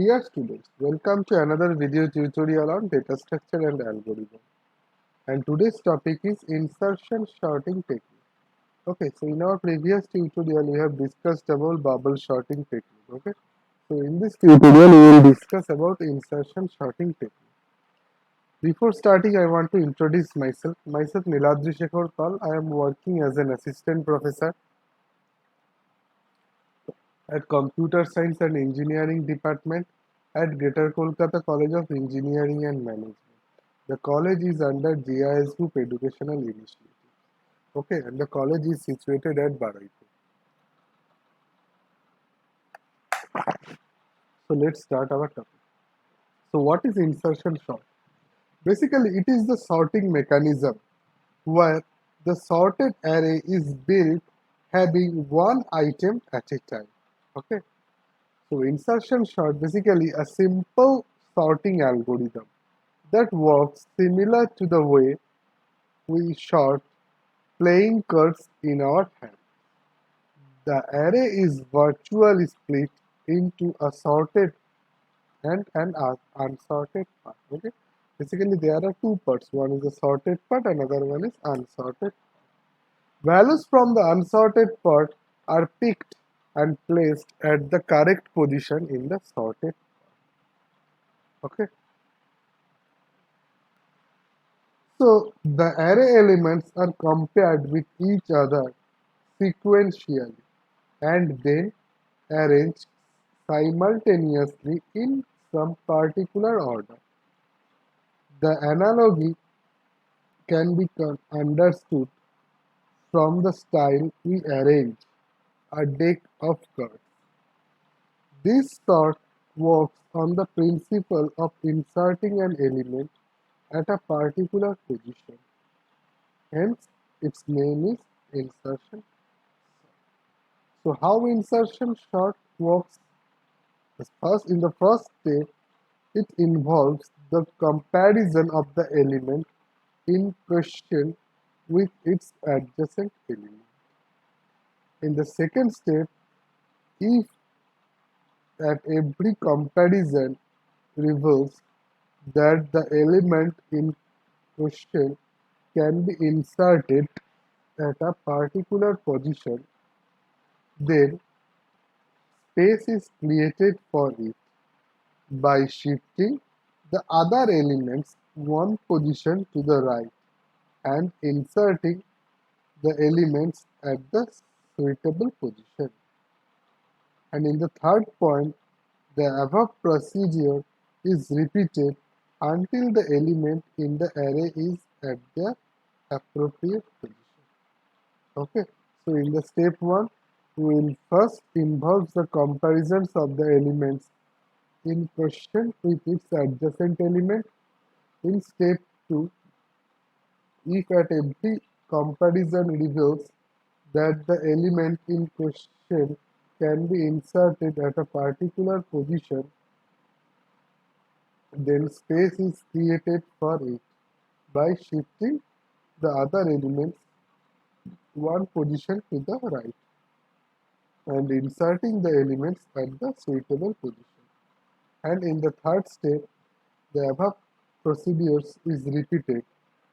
Dear students, welcome to another video tutorial on data structure and algorithm. And today's topic is insertion sorting technique. Okay, so in our previous tutorial we have discussed about bubble sorting technique. Okay, so in this tutorial we will discuss about insertion sorting technique. Before starting, I want to introduce myself. Myself Niladri Shekhar Pal. I am working as an assistant professor at Computer Science and Engineering Department at Greater Kolkata College of Engineering and Management. The college is under GIS Group Educational Initiative. Okay, and the college is situated at Baraipur. So let's start our topic. So what is insertion sort? Basically, it is the sorting mechanism where the sorted array is built having one item at a time. Okay, so insertion sort basically a simple sorting algorithm that works similar to the way we sort playing cards in our hand. The array is virtually split into a sorted and an unsorted part. Okay, basically there are two parts. One is the sorted part, another one is unsorted. Values from the unsorted part are picked and placed at the correct position in the sorted. Okay, so the array elements are compared with each other sequentially and then arranged simultaneously in some particular order. The analogy can be understood from the style we arrange a deck of cards. This sort works on the principle of inserting an element at a particular position. Hence, its name is insertion. So, how insertion sort works? First, in the first step, it involves the comparison of the element in question with its adjacent element. In the second step, if at every comparison reveals that the element in question can be inserted at a particular position, then space is created for it by shifting the other elements one position to the right and inserting the elements at the suitable position. And in the third point, the above procedure is repeated until the element in the array is at the appropriate position. Okay, so in the step 1, we will first involve the comparisons of the elements in question with its adjacent element. In step 2, if at every comparison reveals that the element in question can be inserted at a particular position, then space is created for it by shifting the other elements one position to the right and inserting the elements at the suitable position. And in the third step, the above procedures is repeated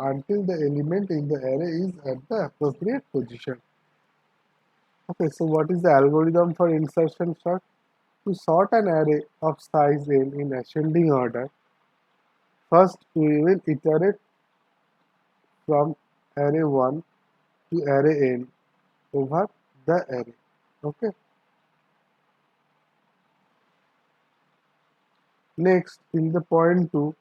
until the element in the array is at the appropriate position. Okay, so what is the algorithm for insertion sort? To sort an array of size n in ascending order, first we will iterate from array 1 to array n over the array. Okay. Next, in the point 2,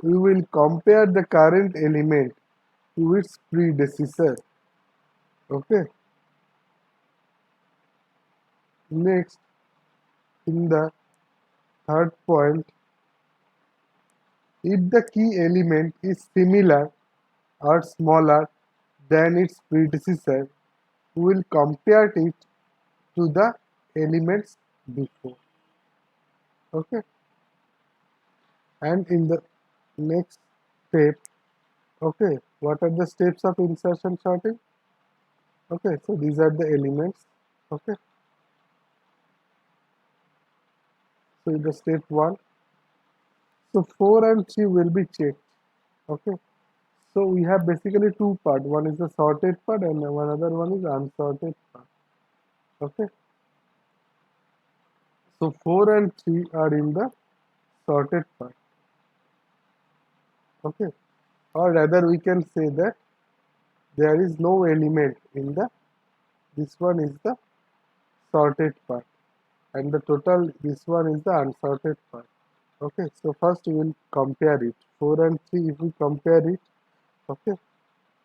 we will compare the current element to its predecessor. Okay. Next, in the third point, if the key element is similar or smaller than its predecessor, we will compare it to the elements before. Okay. And in the next step, okay, what are the steps of insertion sorting? Okay, so these are the elements. Okay. So in the step 1, so 4 and 3 will be checked. Okay. So we have basically two part. One is the sorted part and one other one is unsorted part. Okay. So 4 and 3 are in the sorted part. Okay. Or rather we can say that there is no element in the, this one is the sorted part, and the total, this one is the unsorted part. Okay. So first we will compare it. 4 and 3, if we compare it, okay,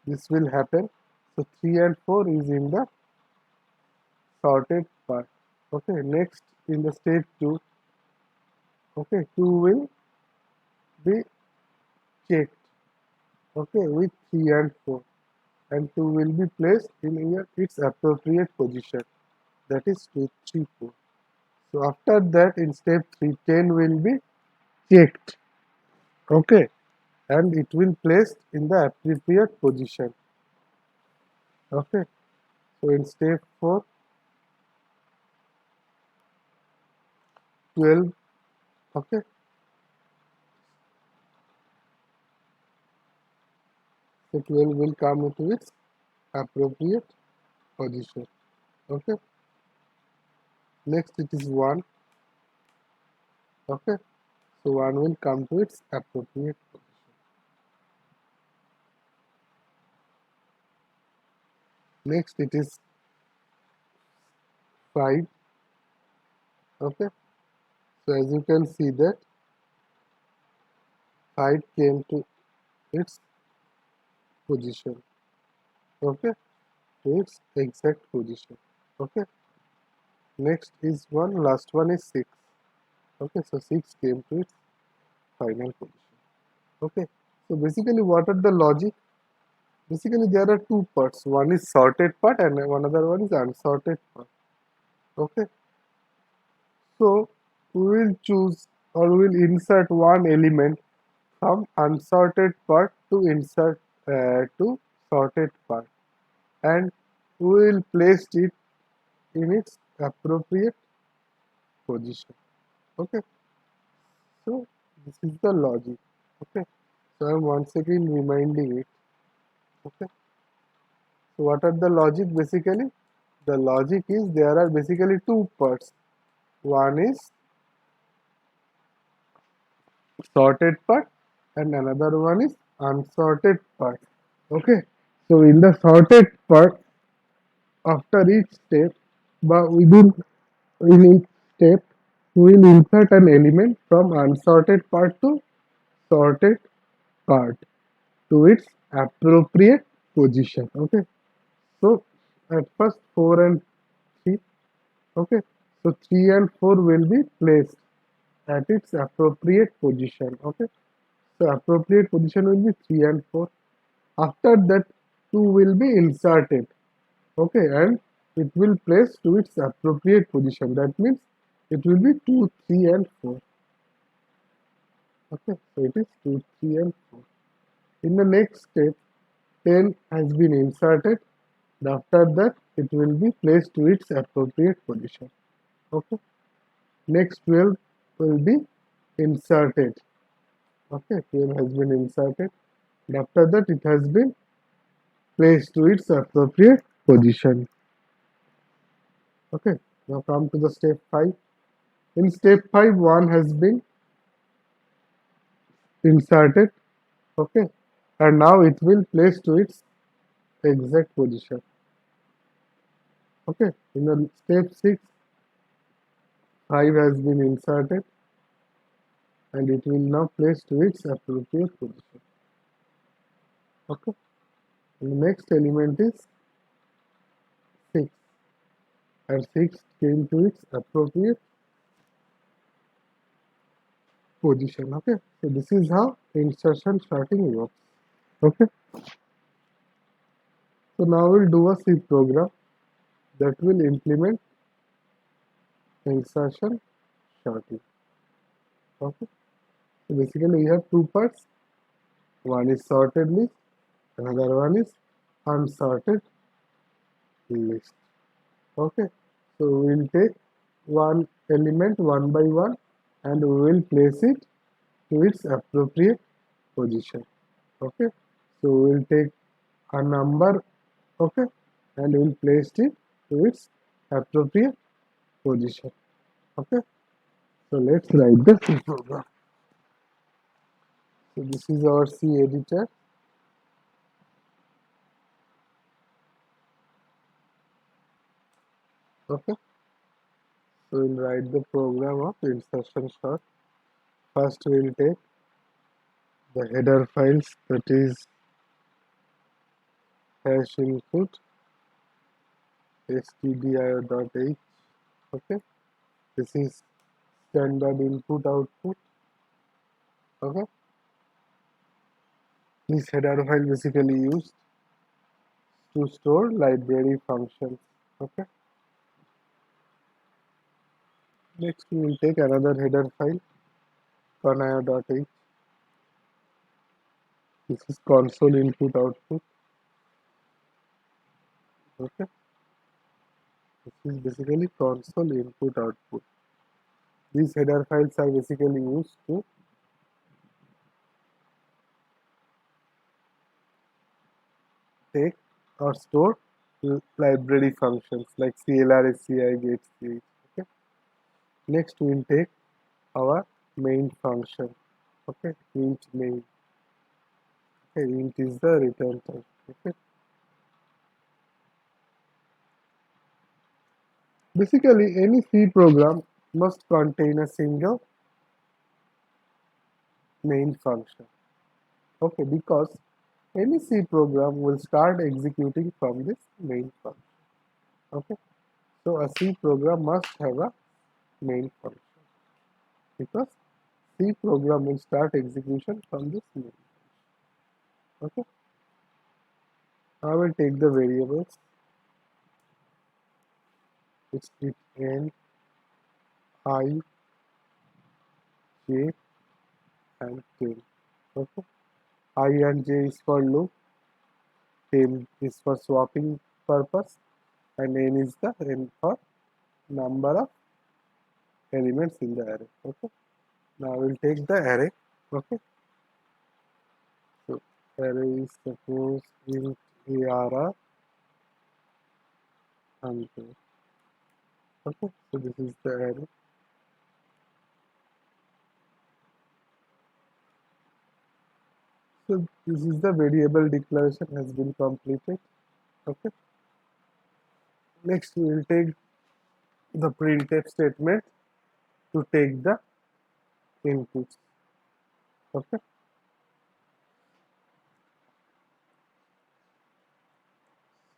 this will happen. So 3 and 4 is in the sorted part. Okay, next in the step 2, okay, 2 will be checked, okay, with 3 and 4, and 2 will be placed in its appropriate position, that is 2, 3, 4. So after that in step 3, 10 will be checked, okay, and it will placed in the appropriate position. Okay, so in step 4, 12, okay, so 12 will come into its appropriate position. Okay, next it is 1. Okay, so 1 will come to its appropriate position. Next it is 5. Okay, so as you can see that 5 came to its position. Okay, to its exact position. Okay, next is 1, last one is 6. Okay, so 6 came to its final position. Okay, so basically what are the logic? Basically there are two parts. One is sorted part and another one is unsorted part. Okay, so we will choose or we will insert one element from unsorted part to insert to sorted part, and we will place it in its appropriate position. Okay, so this is the logic. Okay, so I am once again reminding it. Okay, so what are the logic basically? The logic is there are basically two parts. One is sorted part and another one is unsorted part. Okay, so in the sorted part, after each step, but in each step we will insert an element from unsorted part to sorted part to its appropriate position. Okay, so at first 4 and 3. Okay, so 3 and 4 will be placed at its appropriate position. Okay, so appropriate position will be 3 and 4. After that 2 will be inserted. Okay, and it will place to its appropriate position. That means it will be 2, 3 and 4. Okay, so it is 2, 3 and 4. In the next step, 10 has been inserted. After that, it will be placed to its appropriate position. Okay, next 12 will be inserted. Okay, 12 has been inserted. After that, it has been placed to its appropriate position. Okay, now come to the step 5. In step 5, 1 has been inserted. Okay, and now it will place to its exact position. Okay, in the step 6, 5 has been inserted and it will now place to its appropriate position. Okay, and the next element is 6, and 6 came to its appropriate position. Okay, so this is how insertion sorting works. Okay, so now we'll do a C program that will implement insertion sorting. Okay, so basically we have two parts. One is sorted list, another one is unsorted list. Okay, so we'll take one element one by one and we will place it to its appropriate position. Okay, so we will take a number, okay, and we will place it to its appropriate position. Okay, so let's write the C program. So this is our C editor. Okay, so we'll write the program of insertion sort. First we'll take the header files, that is hash input stdio.h. Okay, this is standard input output. Okay, this header file basically used to store library functions. Okay, next we will take another header file conio.h. This is console input output. Okay, this is basically console input output. These header files are basically used to take or store library functions like CLR, SCI, get CH. Okay. Next we will take our main function. Okay, int main. Okay, int is the return type. Okay. Basically, any C program must contain a single main function. Okay, because any C program will start executing from this main function. Okay, so a C program must have a main function because C program will start execution from this main. Okay, I will take the variables. It's it n, I, j, and 10. Okay, I and j is for loop, 10 is for swapping purpose, and n is the n for number of elements in the array. Okay, now we'll take the array. Okay, so array is suppose int arr 100. Okay, so this is the array. So this is the variable declaration has been completed. Okay, next we will take the printf statement to take the inputs. Okay,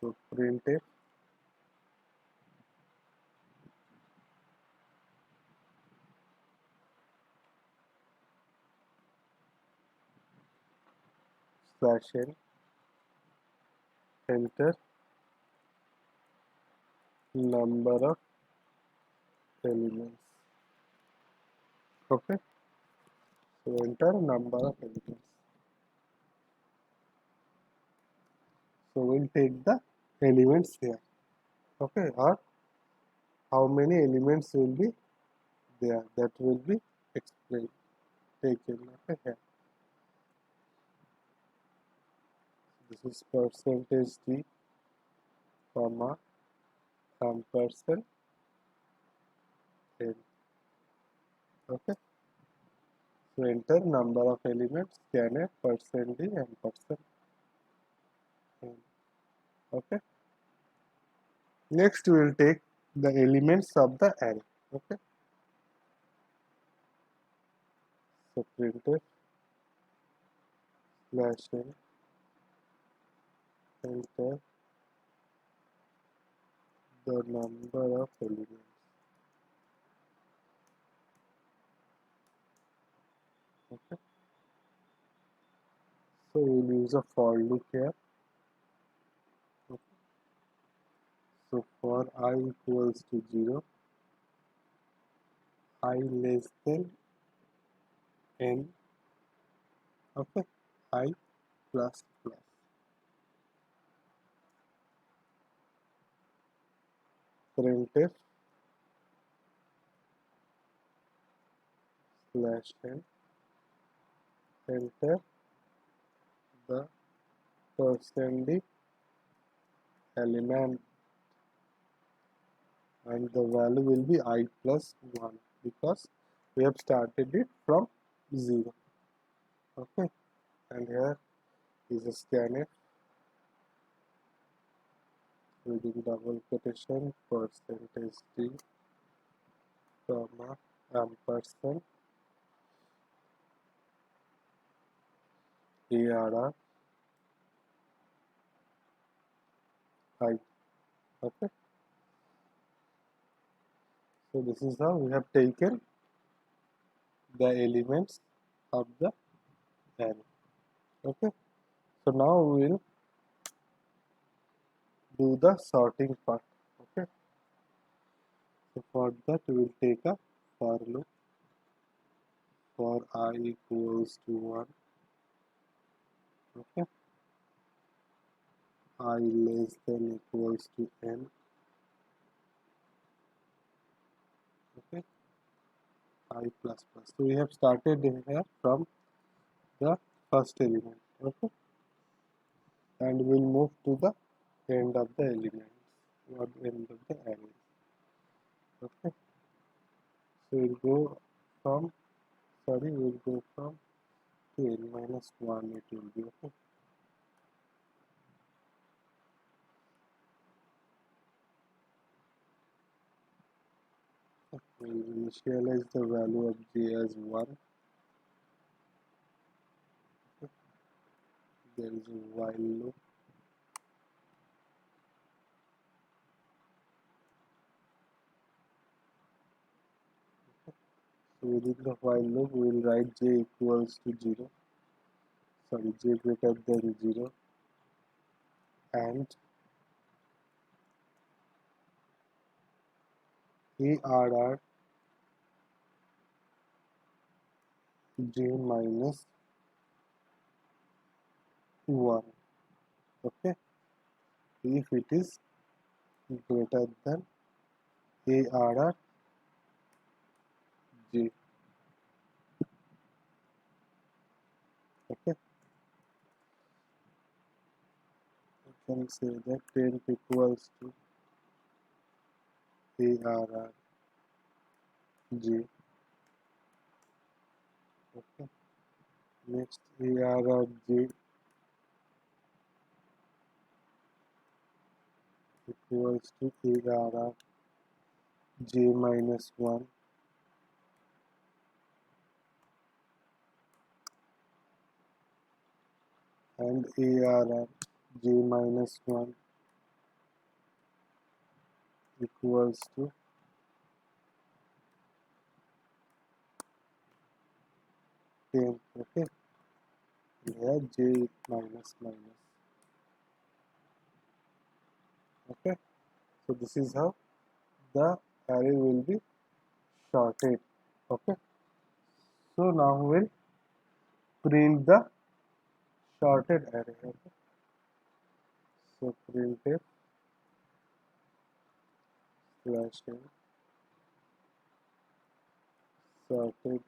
so printf slash n, enter number of elements. Okay, so enter number of elements. So we'll take the elements here. Okay, or how many elements will be there, that will be explained, taken. Okay, here. This is percentage d, comma, ampersand n. Okay, so enter number of elements, scanf, percent d, and percent n. Okay, next we will take the elements of the array. Okay, so printf slash n, enter the number of elements. Okay, so we will use a for loop here. Okay. So for I equals to 0, I less than n, okay, I plus plus. Printf slash n, enter the percentage element, and the value will be I plus 1 because we have started it from 0. Okay, and here is a scanf within double quotation percentage d comma ampersand arr I. Okay, so this is how we have taken the elements of the array. Okay, so now we will do the sorting part. Okay, so for that we will take a for loop for I equals to 1. Okay, I less than equals to n. Okay, I plus plus. So we have started here from the first element. Okay, and we'll move to the end of the elements or end of the array. Okay, so we'll go from we'll go from to n minus 1 it will be. Okay, we'll initialize the value of j as 1. Okay, there is a while loop. So within the while loop we will write j equals to 0, j greater than 0, and arr j minus 1. Okay, if it is greater than arr j. Okay, I can say that temp equals to arr j. Okay, next arr j equals to arr j minus 1, and arr j minus 1 equals to temp. Okay, here j minus minus. Okay, so this is how the array will be sorted. Okay, so now we'll print the sorted array. Okay, so printf slash n sorted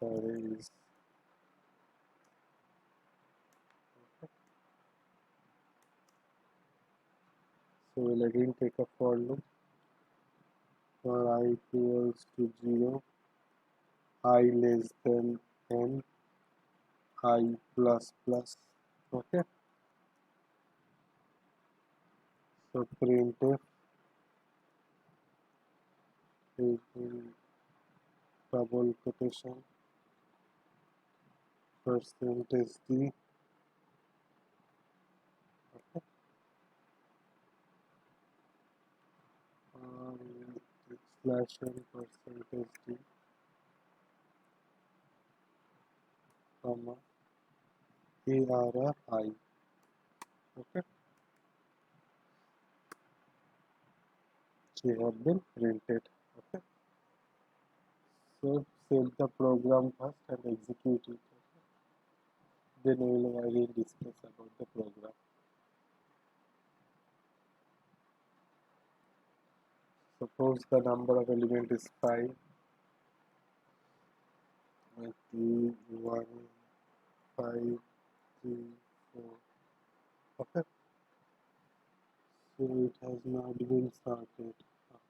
array is. Okay, so we'll again take a for loop for I equals to 0, I less than n, I plus plus. Okay, so printf is in double quotation percentage d. Okay, slash n percentage d comma arr I. Okay, they have been printed. Okay, so save the program first and execute it. Okay? Then we will again discuss about the program. Suppose the number of element is 5. 2, 1, 5, 3, 4. Okay, so it has not been sorted.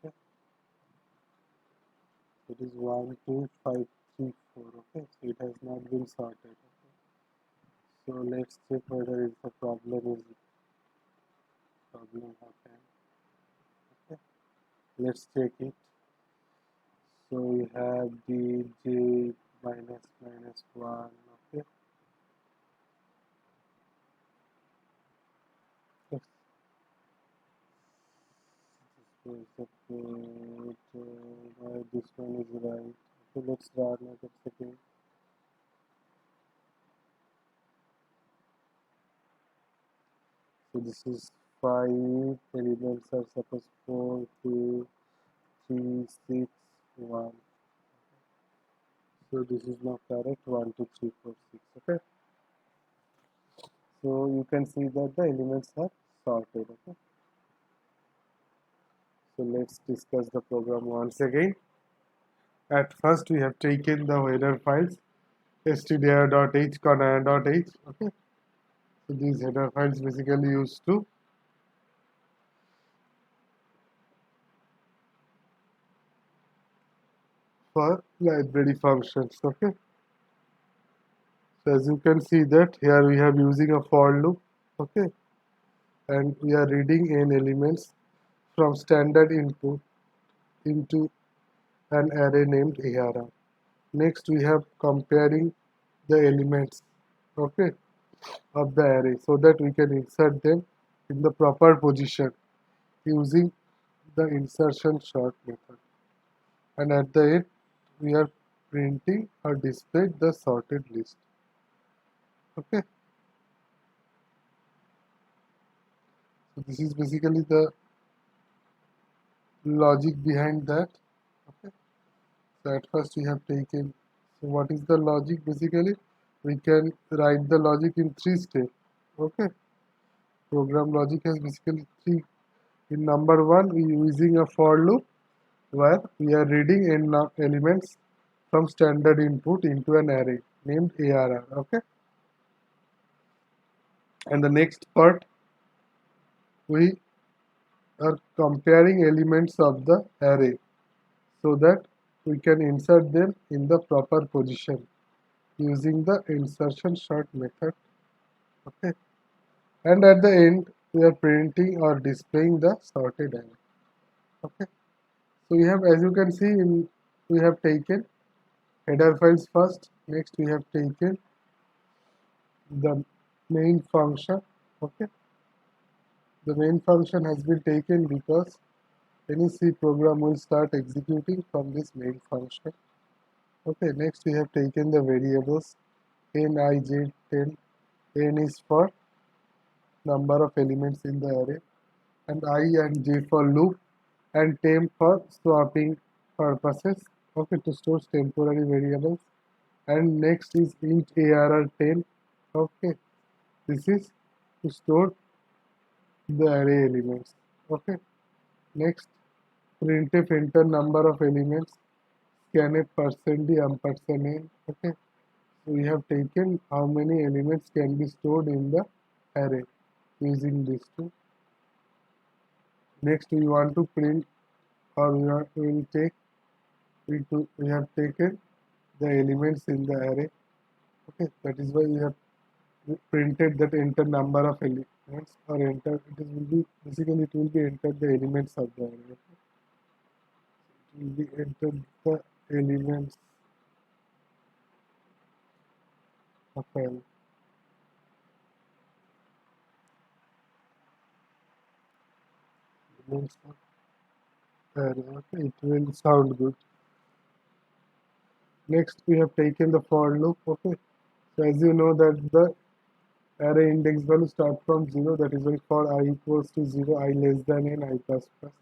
Okay, it is 1, 2, 5, 3, 4. Okay, so it has not been sorted. Okay. So let's check whether it's a problem happened. Okay, let's check it. So we have the j minus minus 1. Okay, let's suppose that this one is right. Okay, let's run it again. So this is 5 elements are supposed 4, 2, 3, 6, 1. So this is not correct. 1, 2, 3, 4, 6. Okay. So you can see that the elements are sorted. Okay. So let's discuss the program once again. At first we have taken the header files stdio.h, conana.h. Okay. So these header files basically used to for library functions. Okay. So as you can see that here we have using a for loop. Okay, and we are reading n elements from standard input into an array named ARR. Next we have comparing the elements, okay, of the array so that we can insert them in the proper position using the insertion sort method. And at the end we are printing or display the sorted list. Okay, so this is basically the logic behind that. Okay, so at first we have taken, so what is the logic? Basically we can write the logic in 3 steps. Okay, program logic has basically 3. In number 1 we are using a for loop where we are reading n elements from standard input into an array named ARR. Okay, and the next part we are comparing elements of the array so that we can insert them in the proper position using the insertion sort method. Okay, and at the end we are printing or displaying the sorted array. Okay, so we have, as you can see, we have taken header files first. Next we have taken the main function. Okay, the main function has been taken because any C program will start executing from this main function. Okay, next we have taken the variables n, I, j, 10. N is for number of elements in the array, and I and j for loop, and temp for swapping purposes. Okay, to store temporary variables. And next is int arr10. Okay, this is to store the array elements. Okay, next printf enter number of elements, scanf %d ampersand n. Okay, so we have taken how many elements can be stored in the array using these two. Next we want to print, or we will take, we have taken the elements in the array. Okay, that is why we have printed that enter number of elements, or enter, it will be basically, it will be entered the elements of the array. Okay? It will be entered the elements of array. Elements of array. Okay, it will sound good. Next we have taken the for loop. Okay, so as you know that the array index value start from 0, that is why for I equals to 0, I less than n, I plus plus.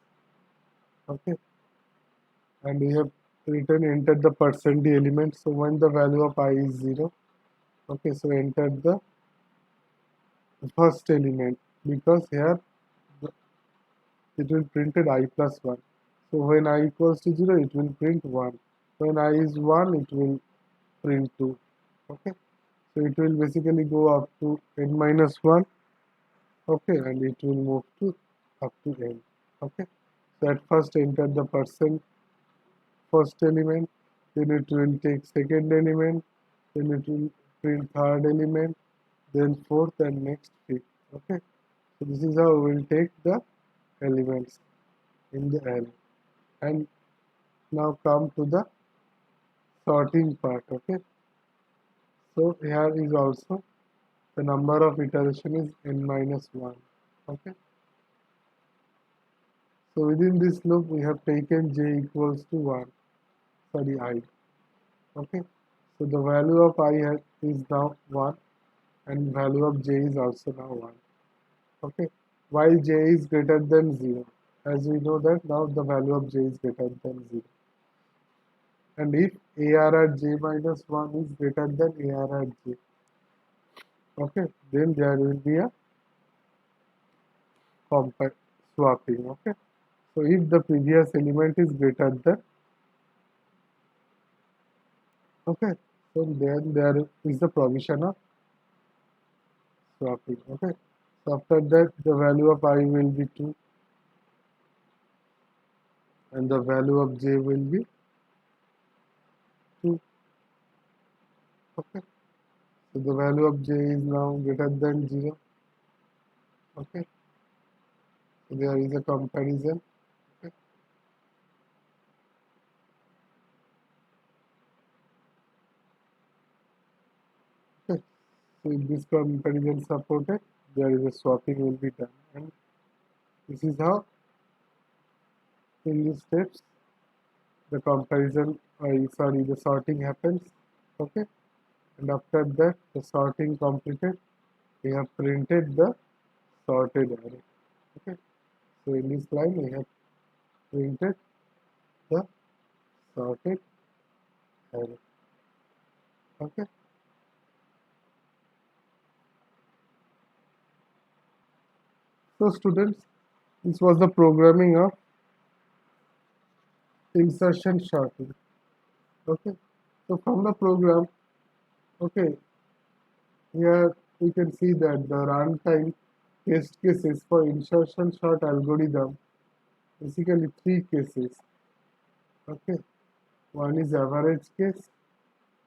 Okay, and we have written enter the %d element. So when the value of I is 0, okay, so enter the first element, because here it will printed I plus 1. So when I equals to 0, it will print 1. When I is 1, it will print 2. Okay. So it will basically go up to n minus 1. Okay. And it will move to up to n. Okay. So at first enter the percent first element, then it will take second element, then it will print third element, then fourth and next fifth. Okay. So this is how we will take the elements in the array. And now come to the sorting part. Okay. So here is also the number of iteration is n minus 1. Okay. So within this loop we have taken j equals to 1. Sorry, I. Okay. So the value of I is now 1 and value of j is also now 1. Okay. While j is greater than 0. As we know that now the value of j is greater than 0. And if AR at j minus 1 is greater than AR at j, okay, then there will be a compact swapping. Okay. So if the previous element is greater than, okay, so then there is the provision of swapping. Okay. So after that the value of I will be 2 and the value of j will be 2. Okay. So the value of j is now greater than 0. Okay. So there is a comparison. Okay. Okay. So if this comparison supported, there is a swapping will be done. And this is how in these steps the comparison, sorry, the sorting happens. Okay. And after that the sorting completed, we have printed the sorted array. Okay. So in this line we have printed the sorted array. Okay. So students, this was the programming of insertion sorting. Okay. So from the program, okay, here we can see that the runtime test cases for insertion sort algorithm, basically three cases. Okay. One is average case,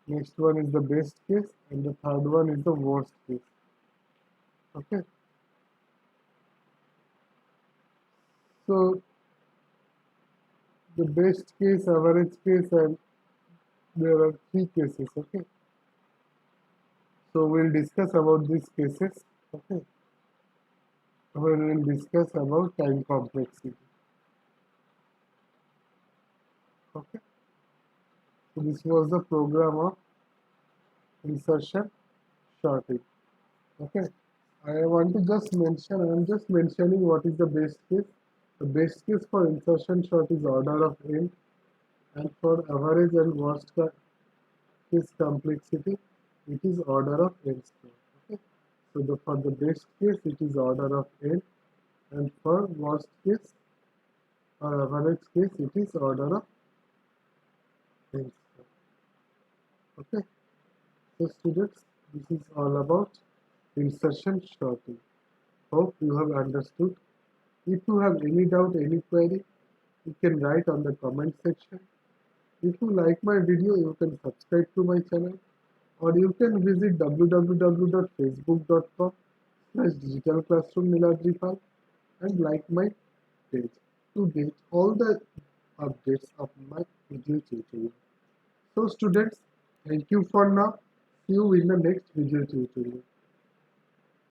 next one is the best case, and the third one is the worst case. Okay. So the best case, average case, and there are three cases. Okay. So we'll discuss about these cases. Okay. We will discuss about time complexity. Okay. So this was the program of insertion sorting. Okay. I want to just mention, I am just mentioning what is the best case. The best case for insertion sort is order of n, and for average and worst case complexity, it is order of n square. Okay. So for the best case, it is order of n, and for worst case or average case, it is order of n square. Okay. So students, this is all about insertion sorting. Hope you have understood. If you have any doubt, any query, you can write on the comment section. If you like my video, you can subscribe to my channel, or you can visit www.facebook.com/digitalclassroom and like my page to get all the updates of my video tutorial. So students, thank you for now. See you in the next video tutorial.